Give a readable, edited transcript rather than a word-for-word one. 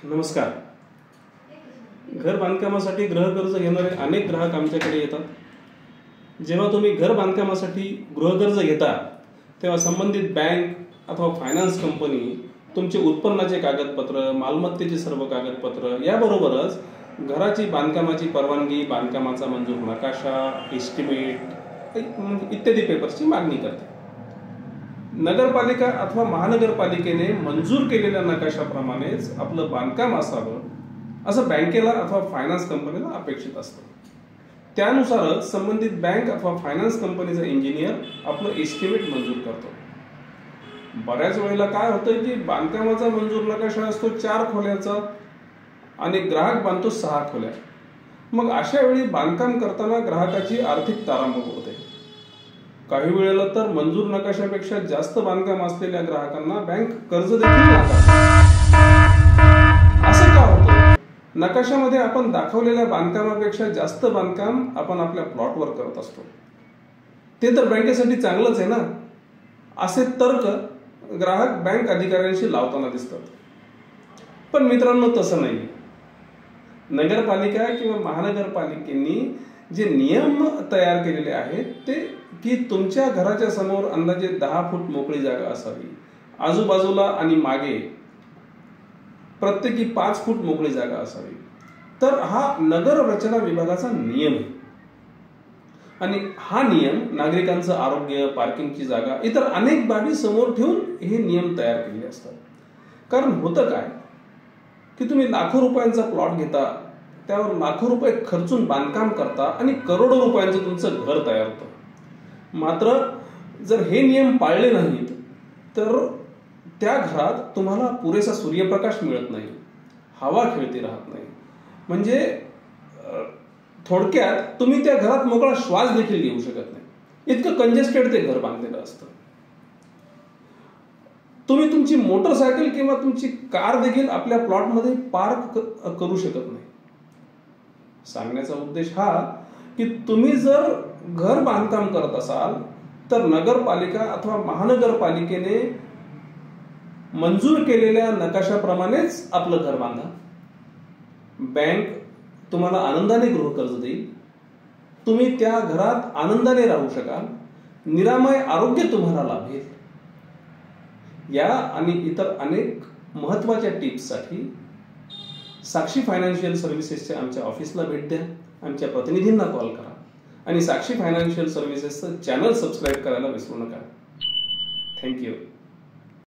नमस्कार. घर बांधकामासाठी गृहकर्ज घेणारे अनेक ग्राहक आमच्याकडे येतात. जेव्हा तुम्ही घर बांधकामासाठी गृहकर्ज घेता तेव्हा संबंधित बँक अथवा फायनान्स कंपनी तुमचे उत्पन्नाचे कागदपत्र, मालमत्तेचे सर्व कागदपत्र याबरोबरच घराची बांधकामाची परवानगी, बांधकामाचा मंजूर नकाशा, एस्टिमेट इत्यादी पेपर्सची मागणी करते. नगरपालिका अथवा महानगरपालिकेने मंजूर केलेल्या नकाशाप्रमाणेच आपलं बांधकाम असावं असं बँकेला अथवा फायनान्स कंपनीला अपेक्षित असतं. त्यानुसारच संबंधित बँक अथवा फायनान्स कंपनीचा इंजिनियर आपलं एस्टिमेट मंजूर करतो. बऱ्याच वेळेला काय होतं की बांधकामाचा मंजूर नकाशा असतो 4 खोल्याचा आणि ग्राहक बांधतो 6 खोल्या. मग अशा वेळी बांधकाम करताना ग्राहकाची आर्थिक तारांबळ होते. काही वेळेला तर मंजूर नकाशापेक्षा जास्त बांधकाम असलेल्या ग्राहकांना बँक कर्ज देखील नाकारते. असं का होतं? नकाशामध्ये आपण दाखवलेल्या बांधकामापेक्षा जास्त बांधकाम आपण आपल्या प्लॉटवर करत असतो. ते तर बँकेसाठी चांगलंच आहे ना, असे तर्क ग्राहक बँक अधिकाऱ्यांशी लावताना दिसतात. पण मित्रांनो, तसं नाही. नगरपालिका किंवा महानगरपालिकेनी जे नियम तयार केलेले आहेत ते की तुमच्या घराच्या समोर अंदाजे 10 फूट मोकळी जागा असावी, आजूबाजूला आणि मागे प्रत्येकी 5 फूट मोकळी जागा असावी. तर हा नगर रचना विभागाचा नियम आहे आणि हा नियम नागरिकांचं आरोग्य, पार्किंगची जागा, इतर अनेक बाबी समोर ठेवून हे नियम तयार केलेले असतात. कारण होतं काय की तुम्ही लाखो रुपयांचा प्लॉट घेता, त्यावर लाखो रुपये खर्चून बांधकाम करता आणि करोडो रुपयांचं तुमचं घर तयार होतं. मात्र जर हे नियम पाळले नाहीत तर त्या घरात तुम्हाला पुरेसा सूर्यप्रकाश मिळत नाही, हवा खेळती राहत नाही. म्हणजे थोडक्यात तुम्ही त्या घरात मोकळा श्वास देखील घेऊ शकत नाही, इतकं कंजेस्टेड ते घर बांधलेलं असतं. तुम्ही तुमची मोटरसायकल किंवा तुमची कार देखील आपल्या प्लॉटमध्ये पार्क करू शकत नाही. सांगण्याचा उद्देश हा की तुम्ही जर घर बांधकाम करत असाल तर नगरपालिका अथवा महानगरपालिकेने मंजूर केलेल्या नकाशाप्रमाणेच आपलं घर बांधा. बँक तुम्हाला आनंदाने गृहकर्ज देईल. तुम्ही त्या घरात आनंदाने राहू शकाल. निरामय आरोग्य तुम्हाला लाभेल. या आणि इतर अनेक महत्त्वाच्या टिप्ससाठी साक्षी फायनान्शियल सर्व्हिसेसच्या आमच्या ऑफिसला भेट द्या, आमच्या प्रतिनिधींना कॉल करा आणि साक्षी फायनान्शियल सर्व्हिसेसचं चॅनल सबस्क्राईब करायला विसरू नका. थँक्यू.